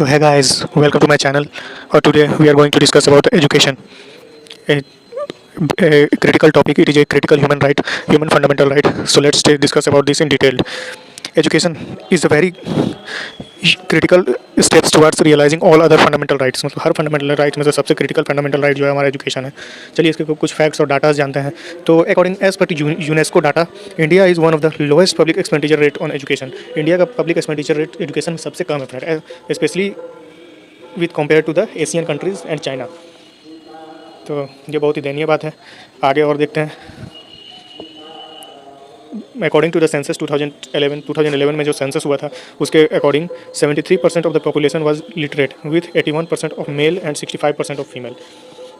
So hey guys, welcome to my channel. Today we are going to discuss about education, a, a critical topic. It is a critical human right, human fundamental right. So let's discuss about this in detail. Education is a very critical steps towards realizing all other fundamental rights. मतलब हर fundamental rights में से सबसे critical fundamental right जो है हमारा education है. चलिए इसके कुछ facts और data जानते हैं. तो according as per UNESCO data, India is one of the lowest public expenditure rate on education. India का public expenditure rate education में सबसे कम है, especially with compared to the Asian countries and China. तो ये बहुत ही दयनीय बात है. आगे और देखते हैं. अकॉर्डिंग टू द सेंसस 2011 में जो सेंसस हुआ था उसके according 73% of the population was literate with 81% of male and 65% of female.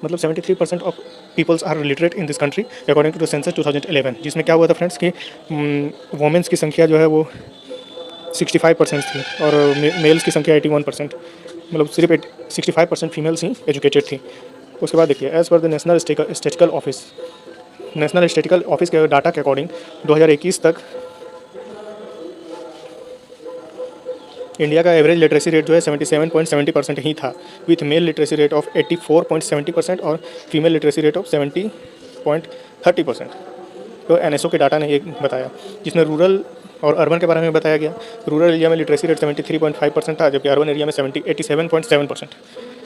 मतलब 73% of peoples are literate in this country according to the census 2011. जिसमें क्या हुआ था फ्रेंड्स कि वोमेंस की संख्या जो है वो 65% थी और मेल्स की संख्या 81%. मतलब सिर्फ 65% फीमेल्स ही एजुकेटेड थी. उसके बाद देखिए as per the national statistical office के डाटा के अकॉर्डिंग 2021 तक इंडिया का एवरेज लिटरेसी रेट जो है 77.70% ही था, with mail literacy rate of 84.70% और फीमेल लिटरेसी रेट ऑफ 70.30%. तो एनएसओ के डाटा ने ये बताया, जिसमें रूरल और अर्बन के बारे में बताया गया. रूरल एरिया में लिटरेसी रेट 73.5% था, जबकि अर्बन एरिया में 87.7%.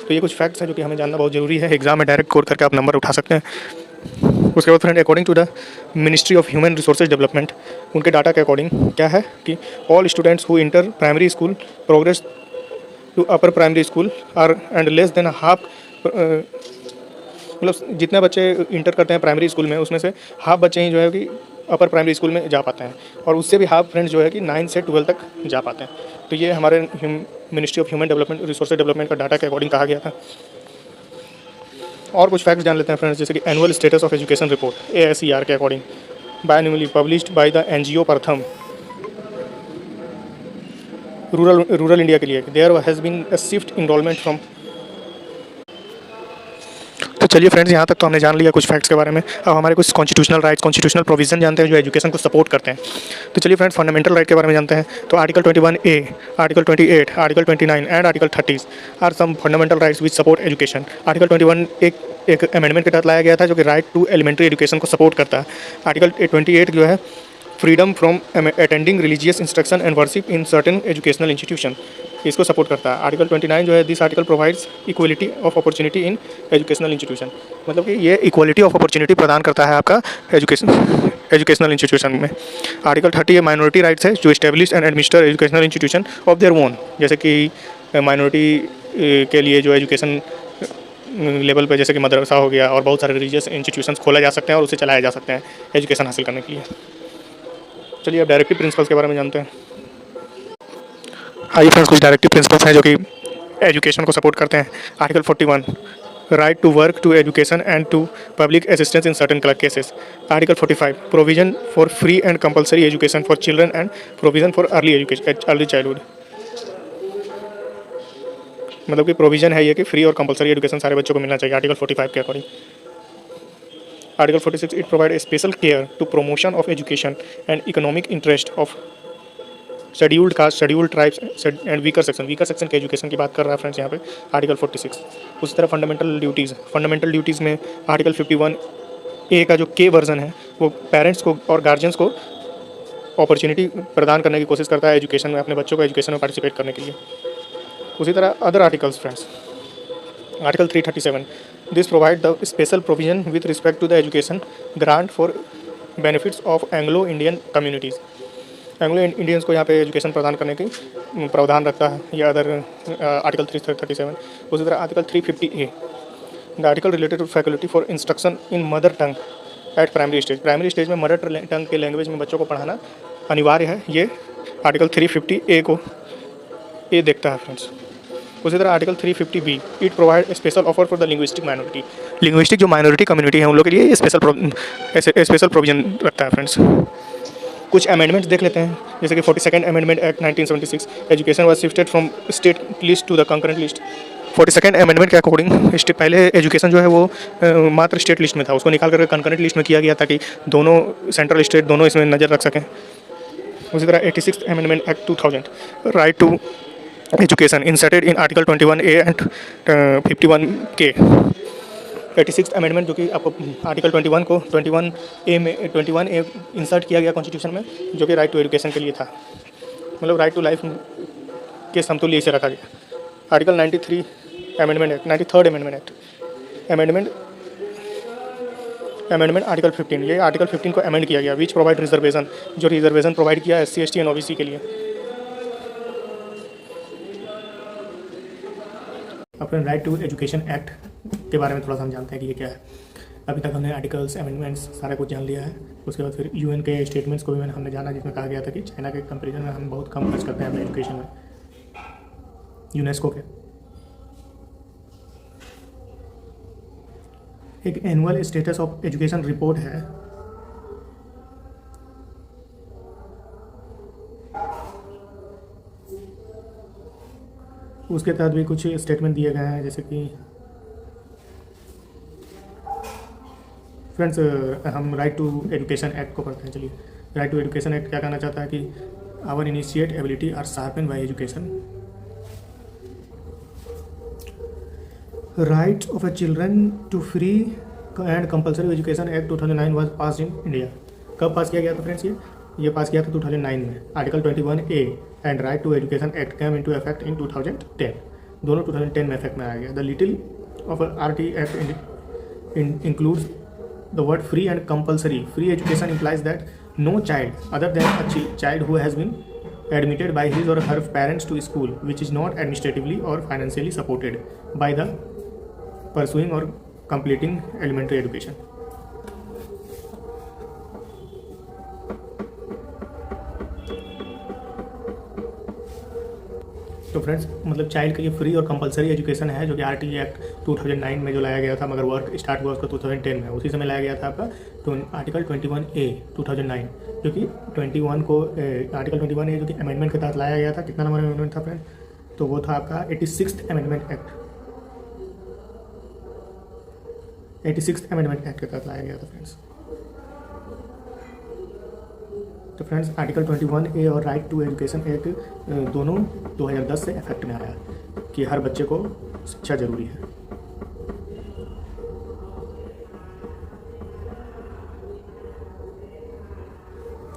तो ये कुछ फैक्ट्स हैं जो कि हमें जानना बहुत ज़रूरी है. एग्जाम में डायरेक्ट कोड करके आप नंबर उठा सकते हैं. उसके बाद friend according to the Ministry of Human Resources Development, उनके डाटा के अकॉर्डिंग क्या है कि all students who inter primary school progress to upper primary school are and less than half. मतलब जितने बच्चे इंटर करते हैं प्राइमरी स्कूल में उसमें से हाफ बच्चे ही जो है कि अपर प्राइमरी स्कूल में जा पाते हैं और उससे भी हाफ फ्रेंड्स जो है कि 9 से 12 तक जा पाते हैं. तो ये हमारे ministry of human development resources development का डाटा के अकॉर्डिंग कहा गया था. और कुछ फैक्ट्स जान लेते हैं फ्रेंड्स, जैसे कि annual status of education report ASER के according biannually published by the NGO Pratham rural India के लिए there has been a shift enrolment from. तो चलिए फ्रेंड्स, यहाँ तक तो हमने जान लिया कुछ फैक्ट्स के बारे में. अब हमारे कुछ कॉन्स्टिट्यूशनल राइट्स, कॉन्स्टिट्यूशनल प्रोविजन जानते हैं जो एजुकेशन को सपोर्ट करते हैं. तो चलिए फ्रेंड्स, फंडामेंटल राइट के बारे में जानते हैं. तो article 21A, article 28, article 29 and article 30 are some fundamental rights which support education. Article 21 एक अमेंडमेंट के तहत लाया गया था जो कि राइट टू एलिमेंट्री एजुकेशन को सपोर्ट करता है. आर्टिकल 28 जो है freedom from attending religious instruction and worship in certain educational institution, इसको सपोर्ट करता है. आर्टिकल 29 जो है this article provides equality of opportunity in educational institution. मतलब कि ये इक्वलिटी ऑफ अपॉर्चुनिटी प्रदान करता है आपका एजुकेशनल इंस्टीट्यूशन में. आर्टिकल 30 माइनॉरिटी राइट्स है जो establish and administer educational institution of their own. जैसे कि माइनॉरिटी के लिए जो एजुकेशन लेवल पे जैसे कि मदरसा हो गया और बहुत सारे रिलीजियस इंस्टीट्यूशंस खोला जा सकते हैं और उसे चलाए जा सकते हैं एजुकेशन हासिल करने के लिए. चलिए अब डायरेक्टिव प्रिंसिपल्स के बारे में जानते हैं. आइए फ्रेंड्स, कुछ डायरेक्टिव प्रिंसिपल्स हैं जो कि एजुकेशन को सपोर्ट करते हैं. Article 41 right to work to education and to public assistance in certain cases. Article 45 provision for free and compulsory education for children and provision for early childhood. मतलब कि provision है ये कि फ्री और compulsory education सारे बच्चों को मिलना चाहिए आर्टिकल 45 के according. Article 46 it provide special care to promotion of education and economic interest of scheduled caste, scheduled tribes and weaker section के एजुकेशन की बात कर रहा है फ्रेंड्स यहाँ पे आर्टिकल 46. उसी तरह फंडामेंटल ड्यूटीज़ में आर्टिकल 51A का जो के वर्जन है वो पेरेंट्स को और गार्जियंस को अपॉर्चुनिटी प्रदान करने की कोशिश करता है एजुकेशन में, अपने बच्चों को एजुकेशन में पार्टिसिपेट करने के लिए. उसी तरह other articles friends, article 337 this provide the special provision with respect to the education grant for benefits of Anglo Indian communities. Anglo Indians को यहाँ पे एजुकेशन प्रदान करने की प्रावधान रखता है यह अदर आर्टिकल 337. उसी तरह article 350A the article related to faculty for instruction in mother tongue at primary stage में मदर टंग के लैंग्वेज में बच्चों को पढ़ाना अनिवार्य है. ये आर्टिकल 350A को ये देखता है फ्रेंड्स. उसी तरह article 350B it provide special offer for the linguistic minority. Linguistic जो माइनॉरिटी कम्युनिटी है उन लोग के लिए स्पेशल प्रोविजन रखता है फ्रेंड्स. कुछ अमेंडमेंट्स देख लेते हैं, जैसे कि 42nd amendment act 1976 education was shifted from state list to the concurrent list. 42nd amendment के अकॉर्डिंग पहले एजुकेशन जो है वो मात्र स्टेट लिस्ट में था, उसको निकाल करके कंकरेंट लिस्ट में किया गया ताकि दोनों सेंट्रल स्टेट दोनों इसमें नज़र रख सकें. उसी तरह 86th amendment act 2000 right to education inserted in Article 21A and 51K. 86th amendment जो कि आपको आर्टिकल 21 को 21A में 21A इंसर्ट किया गया कॉन्स्टिट्यूशन में, जो कि राइट टू एजुकेशन के लिए था, मतलब राइट टू लाइफ के समतुल्य इसे रखा गया। Article 93 amendment act, 93rd amendment act, amendment article 15, ये आर्टिकल 15 को अमेंड किया गया, विच प्रोवाइड रिजर्वेशन, जो रिजर्वेशन प्रोवाइड किया SC ST एंड OBC के लिए। अपने राइट टू एजुकेशन एक्ट के बारे में थोड़ा सा हम जानते हैं कि ये क्या है। अभी तक हमने आर्टिकल्स, अमेंडमेंट्स सारा कुछ जान लिया है। उसके बाद फिर UN के स्टेटमेंट्स को भी हमने जाना, जिसमें कहा गया था कि चाइना के कंपेरिजन में हम बहुत कम खर्च करते हैं अपने एजुकेशन में, यूनेस्को के। एक annual status of education report है, उसके तहत भी कुछ स्टेटमेंट दिए गए हैं, जैसे कि फ्रेंड्स हम राइट टू एजुकेशन एक्ट को पढ़ते हैं। चलिए, राइट टू एजुकेशन एक्ट क्या कहना चाहता है कि our initiate ability are sharpen by education. Rights of a children to free and compulsory education act 2009 was pass in India. कब पास किया गया था फ्रेंड्स? ये पास किया था 2009 में। Article 21A and right to education act came into effect in 2010। दोनों 2010 में इफेक्ट में आ गया। The little of RT act includes the word free and compulsory. Free education implies that no child other than a child who has been admitted by his or her parents to school which is not administratively or financially supported by the pursuing or completing elementary education. तो friends मतलब child के लिए free और compulsory education है, जो कि RT act 2009 में जो लाया गया था, मगर वर्क स्टार्ट हुआ उसका 2010 में। उसी समय लाया गया था आपका तो आर्टिकल 21A 2009, जो कि 21 को आर्टिकल 21A जो कि अमेंडमेंट के तहत लाया गया था। कितना नंबर अमेंडमेंट था फ्रेंड? तो वो था आपका 86th amendment act, 86th amendment act के तहत लाया गया था फ्रेंड्स। तो फ्रेंड्स आर्टिकल 21A और राइट टू एजुकेशन एक्ट दोनों 2010 से इफेक्ट में आया कि हर बच्चे को शिक्षा जरूरी है।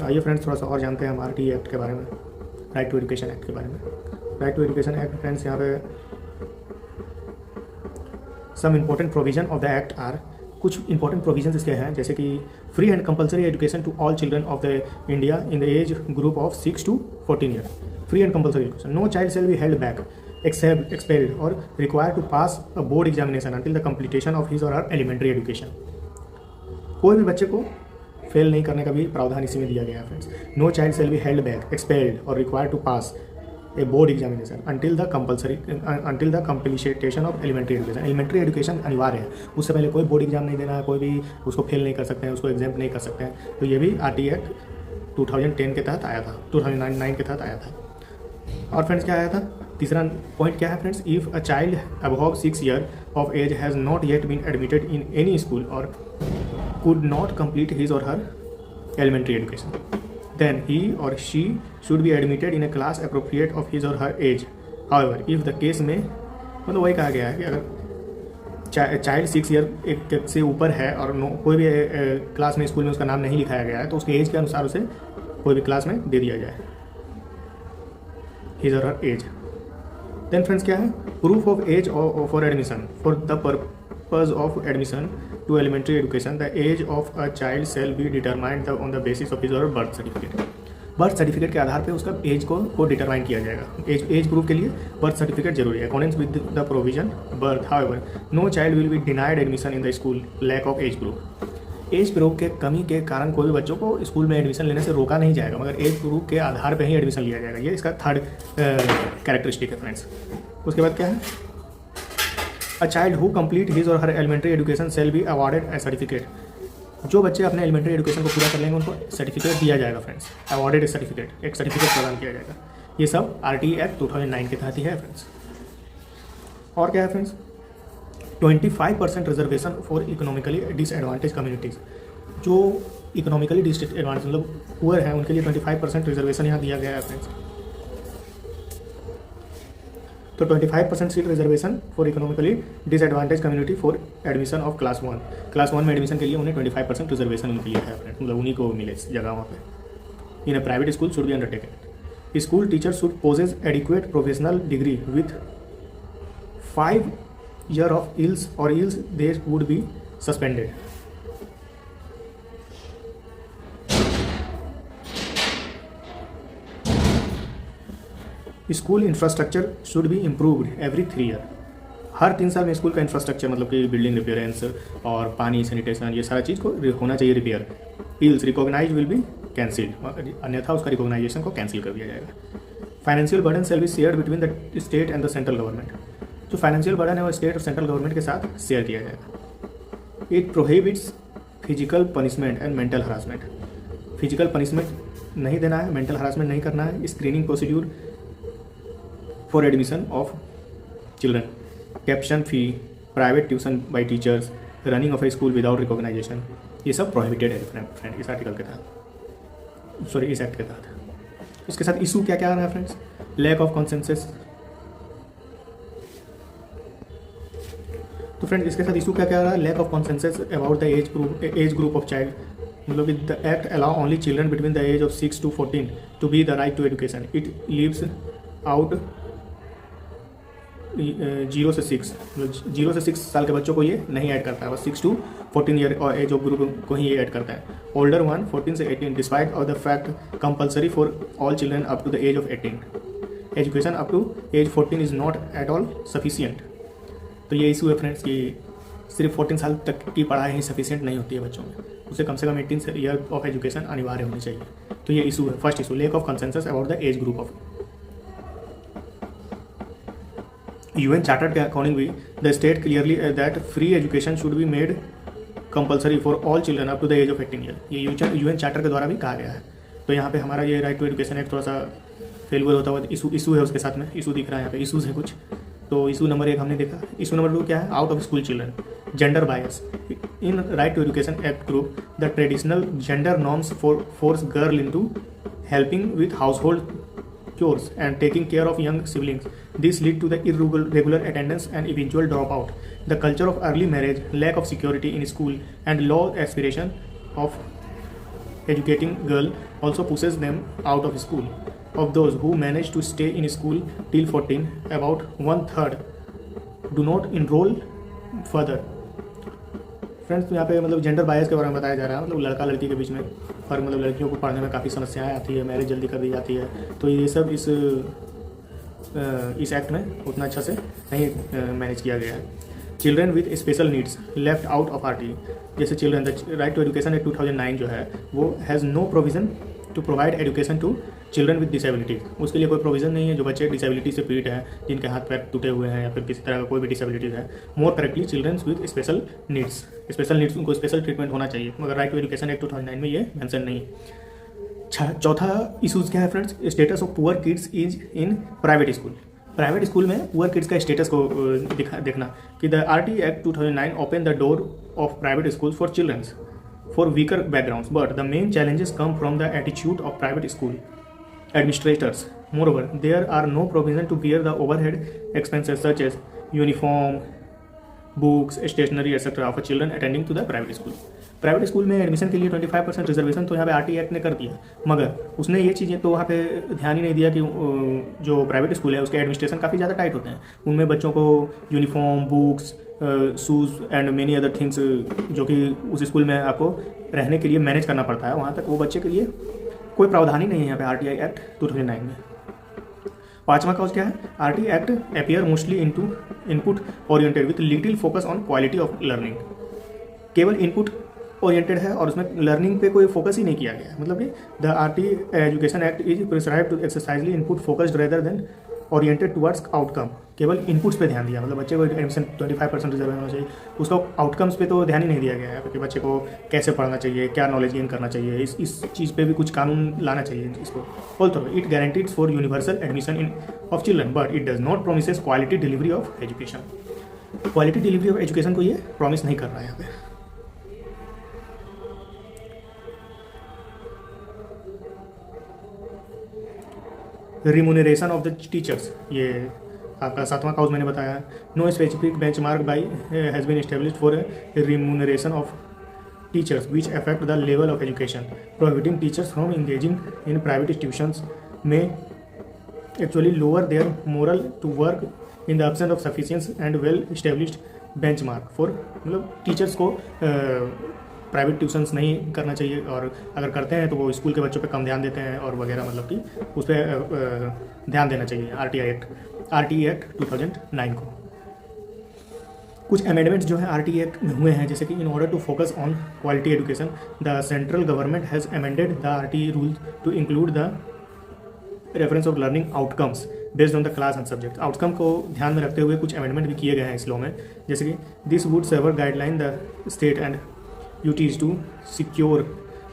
आइए फ्रेंड्स थोड़ा सा और जानते हैं हम RT एक्ट के बारे में, राइट टू एजुकेशन एक्ट के बारे में। Right to education act friends यहाँ पे some important provision of the act are, कुछ इंपॉर्टेंट प्रोविजंस इसके हैं, जैसे कि free and compulsory education to all children of the India in the age group of 6 to 14 year. Free and compulsory education, no child shall be held back expelled और required to pass a board examination until the completion of his और her elementary education. कोई भी बच्चे को fail नहीं करने का भी प्रावधान इसी में दिया गया है friends. No child shall be held back expelled और required to pass a board examination until the completion of elementary education. Elementary education अनिवार्य है, उससे पहले कोई बोर्ड एग्जाम नहीं देना है, कोई भी उसको फेल नहीं कर सकते हैं, उसको एग्जाम नहीं कर सकते हैं। तो ये भी RT एक्ट 2010 के तहत आया था, 2009 के तहत आया था। और फ्रेंड्स क्या आया था? तीसरा पॉइंट क्या है friends? If a child above 6 year of age has not yet been admitted in any school और कुड नॉट कंप्लीट हिज और her elementary education, then he or she should be admitted in a class appropriate of his or her age. However, if the case में मतलब वही कहा गया है कि अगर चाइल्ड 6 ईयर से ऊपर है और कोई भी क्लास में स्कूल में उसका नाम नहीं लिखाया गया है, तो उसके एज के अनुसार उसे कोई भी क्लास में दे दिया जाए, हिज और हर एज। देन फ्रेंड्स क्या है? Proof of age for admission for the purpose of admission to elementary education, the age of a child shall be determined on the basis of his or birth certificate. Birth certificate के आधार पे उसका as को determine किया जाएगा। As proof के लिए birth certificate जरूरी है। According with the provision birth, however no child will be denied admission in the school lack of age proof. Age proof के कमी के कारण कोई भी बच्चों को स्कूल में एडमिशन लेने से रोका नहीं जाएगा, मगर एज प्रूफ के आधार पर ही एडमिशन लिया जाएगा। ये इसका थर्ड कैरेक्टरिस्टिक है फ्रेंड्स। उसके बाद क्या है? A child who complete his or her elementary education shall be awarded a certificate. जो बच्चे अपने एलिमेंट्री एजुकेशन को पूरा कर लेंगे उनको सर्टिफिकेट दिया जाएगा फ्रेंड्स। अवॉर्डेड सर्टिफिकेट, एक सर्टिफिकेट प्रदान किया जाएगा। ये सब RT एक्ट 2009 के तहत ही है फ्रेंड्स। और क्या है friends? 25% reservation for economically disadvantage communities. जो इकोनॉमिकली डिसएडवांटेज मतलब पुअर हैं उनके लिए 25% रिजर्वेशन यहाँ दिया गया है फ्रेंड्स। तो 25% seat reservation for economically disadvantage community for admission of class 1। Class 1 में एडमिशन के लिए उन्हें 25% रिजर्वेशन उनके लिए है, मतलब उन्हीं को मिले जगह वहाँ पे। In a private school should be undertaken. School teacher should possess adequate professional degree with 5 year of ills or ills they would be suspended। School infrastructure should be improved every 3 year. हर 3 साल में school का infrastructure मतलब कि building रिपेयरेंस और पानी sanitation ये सारा चीज़ को होना चाहिए repair. Else recognise will be cancelled, अन्यथा उसका रिकॉग्नाइजेशन को कैंसिल कर दिया जाएगा। Financial burden shall be shared between the state and the central government. जो फाइनेंशियल बर्डन है वो स्टेट और सेंट्रल गवर्नमेंट के साथ शेयर किया जाएगा। It prohibits physical punishment and mental harassment. Physical punishment नहीं देना है, मेंटल हरासमेंट नहीं करना है। Screening procedure for admission of children, caption fee, private tuition by teachers, running of a school without recognisation, ये सब प्रोहिबिटेड है फ्रेंड इस आर्टिकल के तहत, सॉरी इस एक्ट के तहत। इसके साथ इशू क्या क्या आ रहा है फ्रेंड्स? Lack of consensus. तो फ्रेंड्स इसके साथ इशू क्या क्या आ रहा है? Lack of consensus about the age group of child, मतलब the act allow only children between the age of 6 to 14 to be the right to education. It leaves out 0 से 6, मतलब 0 से 6 साल के बच्चों को ये नहीं ऐड करता है, बस 6 to 14 ईयर और एज ऑफ ग्रुप को ही ये ऐड करता है। ओल्डर वन 14 से 18 despite of the fact compulsory for all children up to the age of 18। Education up to age 14 is not at all sufficient. तो ये इशू है friends कि सिर्फ 14 साल तक की पढ़ाई ही सफिशियंट नहीं होती है बच्चों में, उसे कम से कम 18 ईयर ऑफ एजुकेशन अनिवार्य होनी चाहिए। तो ये इशू है, first issue lack of consensus about the age group of. UN charter के अकॉर्डिंग भी the state clearly that free education should be made compulsory for all children up to the age of 18 year. ये UN charter के द्वारा भी कहा गया है। तो यहाँ पे हमारा ये राइट टू एजुकेशन एक थोड़ा सा फेलुअर होता हुआ इशू है, उसके साथ में इशू दिख रहा है यहाँ पे, इशूज़ है कुछ। तो इशू नंबर 1 हमने देखा। इशू नंबर 2 क्या है? Out of school children, gender bias. In right to education act group the traditional gender norms force girl into helping with household chores and taking care of young siblings. This lead to the irregular attendance and eventual dropout. The culture of early marriage, lack of security in school, and low aspiration of educating girl also pushes them out of school. Of those who manage to stay in school till 14, about 1/3 do not enroll further. Friends यहाँ पे मतलब gender bias के बारे में बताया जा रहा है, मतलब लड़का लड़की के बीच में फर्क, मतलब लड़कियों को पढ़ने में काफ़ी समस्याएं आती है, मैरिज जल्दी कर दी जाती है। तो ये सब इस एक्ट में उतना अच्छा से नहीं मैनेज किया गया है। Children with special needs left out of RT, जैसे children the right to education act 2009 जो है वो has no provision to provide education to children with disabilities. उसके लिए कोई प्रोविज़न नहीं है जो बच्चे डिसेबिलिटी से पीड़ित हैं, जिनके हाथ पैर टूटे हुए हैं या फिर किसी तरह का कोई भी डिसेबिलिटीज़ है। More correctly children with special needs उनको स्पेशल ट्रीटमेंट होना चाहिए, मगर राइट टू एजुकेशन एक्ट 2009 में ये मेंशन नहीं है। चौथा इशूज़ क्या है friends? Status of poor kids is in private school. Private school में पुअर किड्स का स्टेटस को देखना कि the RT act 2009 open the door of private schools for childrens for weaker backgrounds, but the main challenges come from the attitude of private school administrators. Moreover, there are no provision to bear the overhead expenses such as uniform, books, stationery, etc. for children attending to the private school. Private school में admission के लिए 25% reservation तो यहाँ पे RT act ने कर दिया, मगर उसने ये चीज़ें तो वहाँ पे ध्यान ही नहीं दिया कि जो प्राइवेट स्कूल है उसके एडमिनिस्ट्रेशन काफ़ी ज़्यादा टाइट होते हैं। उनमें बच्चों को uniform, books, shoes and many other things जो कि उस स्कूल में आपको रहने के लिए मैनेज करना पड़ता है, वहाँ तक वो बच्चे के लिए कोई प्रावधान ही नहीं है यहाँ पे RTI एक्ट 2009 में। पाँचवा काउज क्या है? RT act appear mostly input oriented with little focus on quality of learning. केवल इनपुट ओरिएंटेड है और उसमें लर्निंग पे कोई फोकस ही नहीं किया गया है। मतलब कि the RT education act is prescribe to excessively input focused rather than oriented towards outcome. केवल इनपुट्स पे ध्यान दिया, मतलब बच्चे को एडमिशन 25% रिजर्व होना चाहिए, उसका आउटकम्स पे तो ध्यान ही नहीं दिया गया है कि बच्चे को कैसे पढ़ना चाहिए, क्या नॉलेज गेन करना चाहिए। इस चीज़ पे भी कुछ कानून लाना चाहिए इसको। Also it guarantees for universal admission in of children but it does not promises quality delivery of education. Quality delivery of education को ये प्रॉमिस नहीं कर रहा है यहाँ पे। रिम्यूनरेशन ऑफ द टीचर्स, ये आपका 7वां काउज मैंने बताया, no specific benchmark by has been established for remuneration of teachers which affect the level of education, prohibiting teachers from engaging in private tuitions में actually lower their moral to work in the absence of sufficiency and well established benchmark for, मतलब teachers को private tuitions नहीं करना चाहिए, और अगर करते हैं तो वो स्कूल के बच्चों पे कम ध्यान देते हैं और वगैरह, मतलब कि उस पर ध्यान देना चाहिए। आरटीई एक्ट 2009 को कुछ अमेंडमेंट्स जो है आरटीई एक्ट में हुए हैं, जैसे कि in order to focus on quality education the central government has amended the RTE rule to include the reference of learning outcomes based on the class and subject. Outcome को ध्यान में रखते हुए कुछ अमेंडमेंट भी किए गए हैं इस लॉ में, जैसे कि this would server guideline the state and UTs to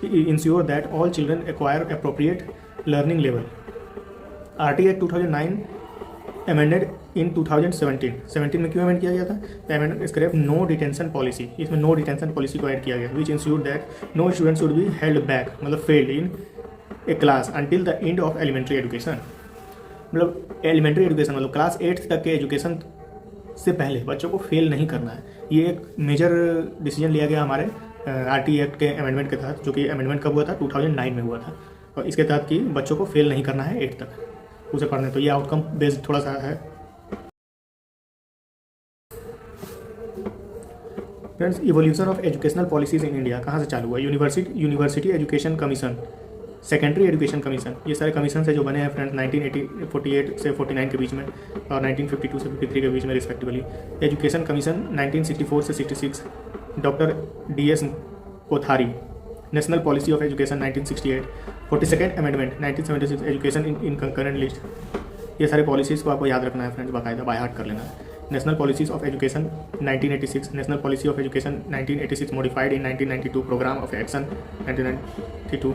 ensure that all children acquire appropriate learning level. RTE act 2009 amended in 2017 में क्यों अमेंड किया गया था? Amend scrap no detention policy, इसमें नो डिटेंशन पॉलिसी को ऐड किया गया, which ensure that no student should be held back, मतलब failed in a class until the end of elementary education. मतलब एलिमेंट्री एजुकेशन मतलब क्लास 8 तक के education से पहले बच्चों को फेल नहीं करना है। ये एक मेजर डिसीजन लिया गया हमारे आरटीई एक्ट के अमेंडमेंट के तहत, जो कि अमेंडमेंट कब हुआ था? 2009 में हुआ था, और इसके तहत कि बच्चों को फेल नहीं करना है 8 तक उसे पढ़ने। तो ये आउटकम बेस्ड थोड़ा सा है। Friends, evolution of educational policies in India कहाँ से चालू हुआ? University education commission, secondary education commission, ये सारे कमीशन से जो बने हैं फ्रेंड्स 1948 से 49 के बीच में और 1952 से 53 के बीच में रिस्पेक्टिवली। एजुकेशन कमीशन 1964 से 66, doctor DS Kothari. National policy of education 1968, 42nd amendment 1976, education in concurrent list. ये सारे पॉलिसीज़ को आपको याद रखना है फ्रेंड्स, बाकायदा बाय हार्ट कर लेना है। National policies of education 1986, national policy of education 1986 modified in 1992, programme of action 1992,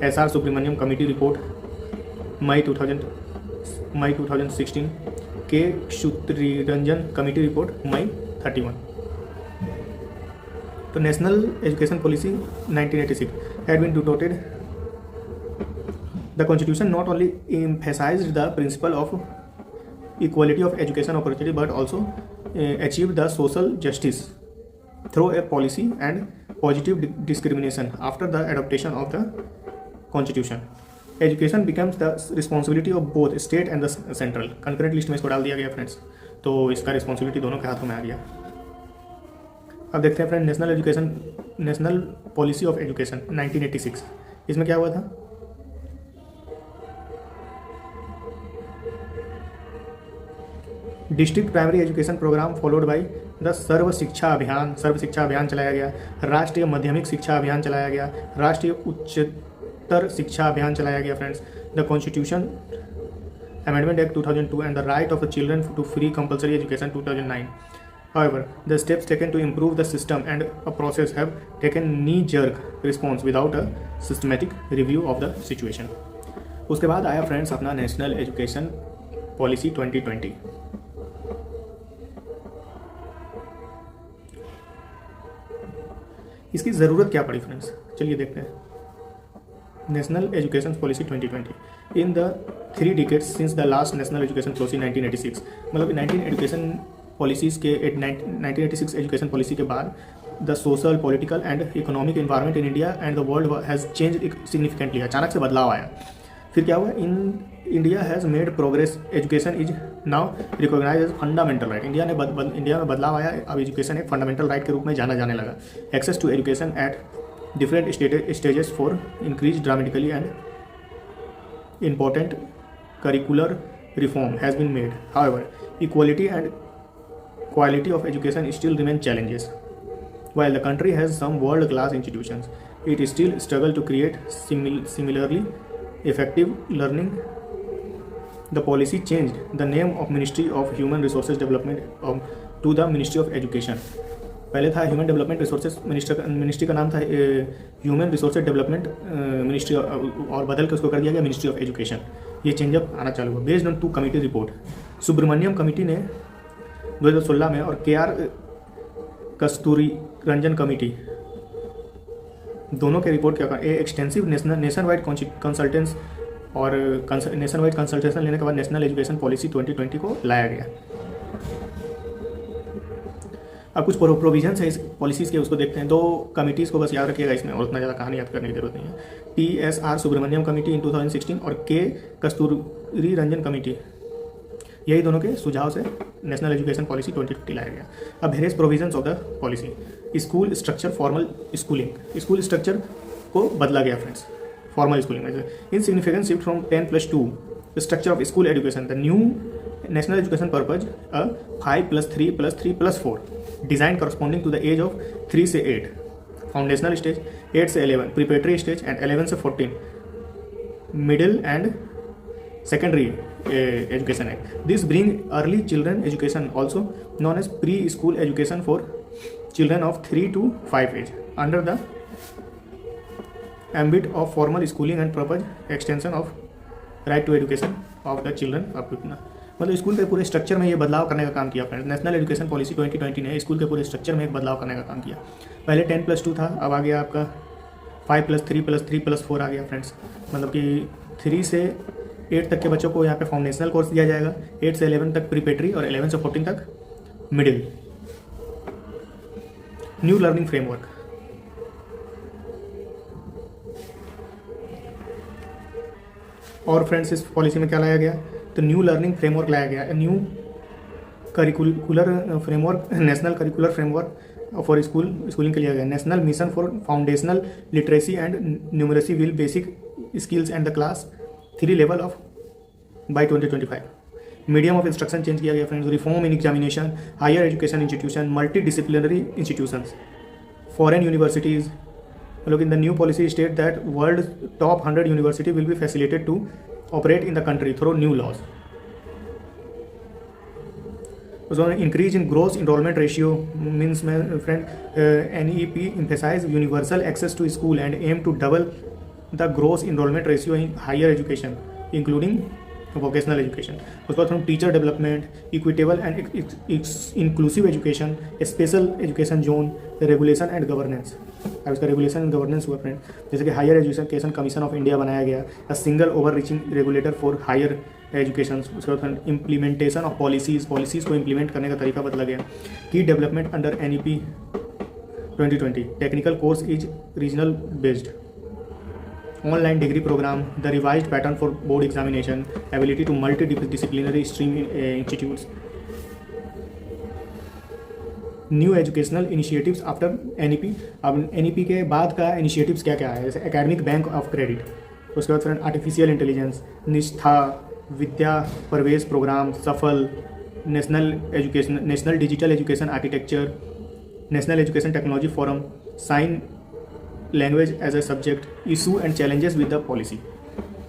SR Subramaniam committee report May 2016, K Kasturirangan committee report May 31। तो national education policy 1986 had been denoted the constitution not only emphasized the principle of equality of education opportunity but also achieved the social justice through a policy and positive discrimination. After the adoption of the constitution, education becomes the responsibility of both state and the central. concurrent list में इसको डाल दिया गया friends, तो इसका responsibility दोनों के हाथों में आ गया। अब देखते हैं friend national policy of education 1986, इसमें क्या हुआ था? District primary education programme followed by the Sarva Shiksha अभियान चलाया गया, राष्ट्रीय माध्यमिक शिक्षा अभियान चलाया गया, राष्ट्रीय उच्चतर शिक्षा अभियान चलाया गया friends. The constitution amendment act 2002 and the right of the children to free compulsory education 2009. However, the steps taken to improve the system and a process have taken knee-jerk response without a systematic review of the situation. उसके बाद आया friends अपना national education policy 2020। इसकी ज़रूरत क्या पड़ी friends, चलिए देखते हैं। National education policy 2020 in the 3 decades since the last national education policy 1986, मतलब 19 एजुकेशन पॉलिसीज़ के 1986 एजुकेशन पॉलिसी के बाद the social political and economic environment in India and the world has change significantly. अचानक से बदलाव आया। फिर क्या हुआ? India has made progress, education is now recognise as fundamental right. India में बदलाव आया, अब एजुकेशन एक फंडामेंटल राइट के रूप में जाना जाने लगा। Access to education at different stages for increase dramatically and important curricular reform has been made. However, equality and quality of education still remain challenges. While the country has some world-class institutions, it still struggles to create similarly effective learning. The policy changed the name of Ministry of Human Resources Development to the Ministry of Education. पहले था human development resources ministry का नाम था human Resources development ministry, और बदल के उसको कर दिया गया मिनिस्ट्री ऑफ एजुकेशन। ये चेंजअप आना चालू हुआ based on 2 committee report. Subramanian committee ने 2016 में और KR कस्तूरी रंजन कमेटी दोनों के रिपोर्ट क्या ए एक्सटेंसिव नेशन वाइड कंसल्टेंस और नेशन वाइड कंसल्टेशन लेने के बाद नेशनल एजुकेशन पॉलिसी 2020 को लाया गया। अब कुछ प्रोविजंस है इस पॉलिसीज़ के, उसको देखते हैं। 2 कमिटीज़ को बस याद रखिएगा, इसमें और उतना ज़्यादा कहानी याद करने की जरूरत नहीं है। TSR सुब्रमण्यम कमेटी इन 2016 और के कस्तूरी रंजन कमेटी, यही दोनों के सुझाव से नेशनल एजुकेशन पॉलिसी 2020 लाया गया। अब various provisions of the policy. School structure, formal schooling, school structure को बदला गया फ्रेंड्स, फॉर्मल स्कूलिंग में। In significant shift from 10+2 structure of school education, the new national education purpose 5+3+3+4 design corresponding to the age of 3 से 8, foundational stage 8 से 11, preparatory stage and 11 से 14, middle and secondary education act. This bring early children education, also known as pre-school education, for children of 3 to 5 age under the ambit of formal schooling and proper extension of right to education of the children up to इतना। मतलब school के पूरे structure में ये बदलाव करने का काम किया फ्रेंड्स। नेशनल एजुकेशन पॉलिसी 2020 ने स्कूल के पूरे स्ट्रक्चर में एक बदलाव करने का काम किया। पहले 10+2 था, अब आ गया आपका 5+3+3+4 आ गया फ्रेंड्स। मतलब कि 3 से 8 तक के बच्चों को यहाँ पे फाउंडेशनल कोर्स दिया जाएगा, 8 से 11 तक प्रीपेटरी और 11 से 14 तक मिडिल। न्यू लर्निंग फ्रेमवर्क, और फ्रेंड्स इस पॉलिसी में क्या लाया गया, तो न्यू लर्निंग फ्रेमवर्क लाया गया। New curricular framework, national curricular framework for schooling के लिया गया। National mission for foundational literacy and numeracy will basic skills and the class 3 level of by 2025। Medium of instruction change किया गया friends. Reform in examination, higher education institution, multidisciplinary institutions, foreign universities. मतलब in the new policy state that world top 100 university will be facilitated to operate in the country through new laws. Increase in gross enrolment ratio means में friend NEP emphasize universal access to school and aim to double the gross enrollment ratio in higher education including vocational education. उसके बाद हम teacher development, equitable and inclusive education, special education zone, regulation and governance. अब इसका regulation and governance हुआ friend, जैसे कि higher education commission of India बनाया गया, a single overreaching regulator for higher education. उसके बाद इम्प्लीमेंटेशन ऑफ पॉलिसीज़ को इम्प्लीमेंट करने का तरीका बदला गया। की development under NEP 2020, technical course is regional based, online degree programme, the revised pattern for board examination, ability to multidisciplinary stream institutes, new educational initiatives after NEP। अब NEP के बाद का इनिशिएटिव्स क्या क्या है, जैसे एकेडमिक बैंक ऑफ क्रेडिट, उसके बाद फ्रेंड आर्टिफिशियल इंटेलिजेंस, निष्ठा, विद्या Pravesh programme, SAFAL, national digital education architecture, national education technology forum, sign language as a subject, issue and challenges with the policy.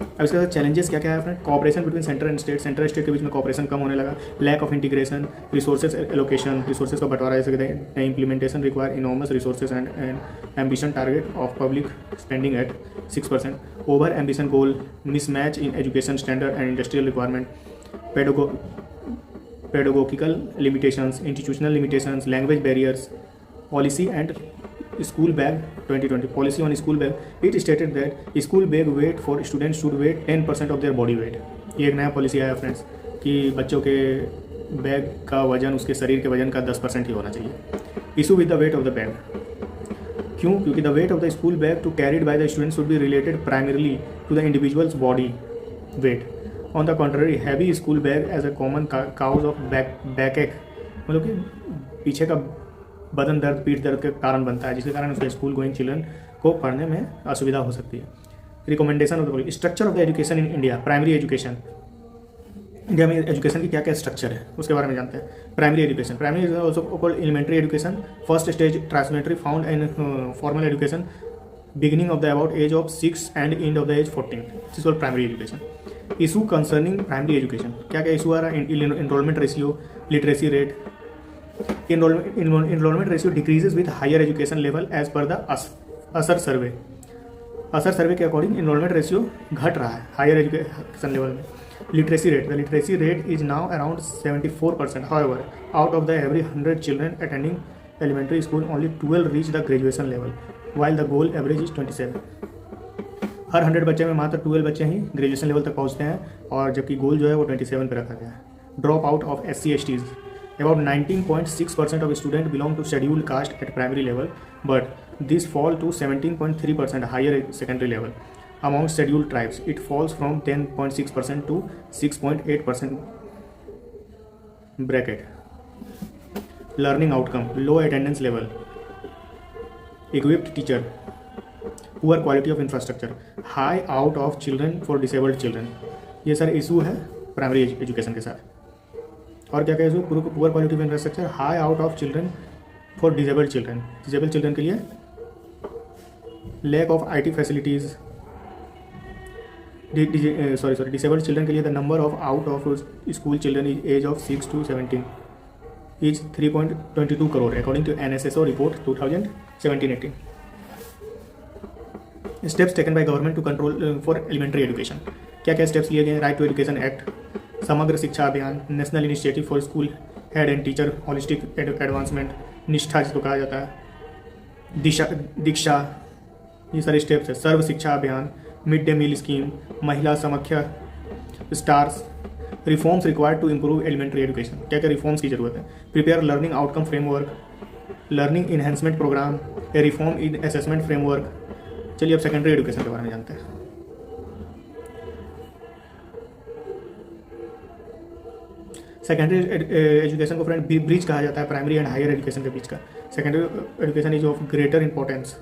अब इसके बाद चैलेंजेस क्या क्या है friend, cooperation between centre and state, centre state के बीच में कॉपरेशन कम होने लगा, lack of integration, resources allocation, resources का बंटवारा जैसे कहते हैं, implementation require enormous resources and ambition target of public spending at 6%, over ambition goal, mismatch in education standard and industrial requirement, pedagogical limitations, institutional limitations, language barriers, policy and school bag 2020 policy on school bag. It stated that school bag weight for students should weigh 10% of their body weight. ये एक नया policy आया friends कि बच्चों के bag का वजन उसके शरीर के वजन का 10% ही होना चाहिए. Issue with the weight of the bag. क्यों? क्योंकि the weight of the school bag to carried by the student should be related primarily to the individuals body weight. On the contrary heavy school bag as a common cause of backache, मतलब कि पीछे का बदन दर्द, पीठ दर्द के कारण बनता है, जिसके कारण उसके स्कूल गोइंग चिल्ड्रन को पढ़ने में असुविधा हो सकती है. Recommendation of the structure of the education in India. Primary education, India में एजुकेशन की क्या क्या स्ट्रक्चर है उसके बारे में जानते हैं. Primary education is also called elementary education. First stage transitory found in formal education beginning of the about age of 6 and and of the age 14. This is called primary education. Issue concerning primary education. क्या क्या issue आ रहा है? Enrolment ratio, literacy rate. Enrollment ratio decreases with higher education level as per the असर सर्वे. असर सर्वे के according enrolment ratio घट रहा है हायर एजुकेशन लेवल में. Literacy rate. The literacy rate is now around 74%. However, out of the every 100 children attending elementary school, only 12 reach the graduation level, while the goal average is 27. हर 100 बच्चे में मात्र 12 बच्चे ही graduation level तक पहुंचते हैं, और जबकि गोल जो है वो 27 पे रखा गया है। Drop out of SC/STs, about 19.6% of students belong to scheduled caste at primary level, but this fall to 17.3% higher at secondary level. Among scheduled tribes, it falls from 10.6% to 6.8% bracket. Learning outcome, low attendance level, equipped teacher, poor quality of infrastructure, high out of children for disabled children. ये सर issue है primary education के साथ। और क्या क्या issue? Poor quality of infrastructure, high out of children for disabled children, disabled children के लिए lack of IT facilities, disabled children के लिए the number of out of school children is age of 6 to 17 is 3.22 crore according to NSSO report 2017-18। Steps taken by government to control for elementary education, क्या क्या steps लिए गए? Right to education act, समग्र शिक्षा अभियान, national initiative for school head and teacher holistic advancement, निष्ठा जिसको कहा जाता है, दीक्षा, ये सारे स्टेप्स है। सर्व शिक्षा अभियान, mid day meal scheme, Mahila Samakhya stars, reforms required to improve elementary education, क्या क्या रिफॉर्म्स की जरूरत है? Prepare learning outcome framework, learning enhancement programme, a reform in assessment framework. चलिए अब सेकेंडरी एजुकेशन के बारे में जानते हैं। सेकेंडरी एजुकेशन को फ्रेंड ब्रिज कहा जाता है प्राइमरी एंड हायर एजुकेशन के बीच का। Secondary education is of greater importance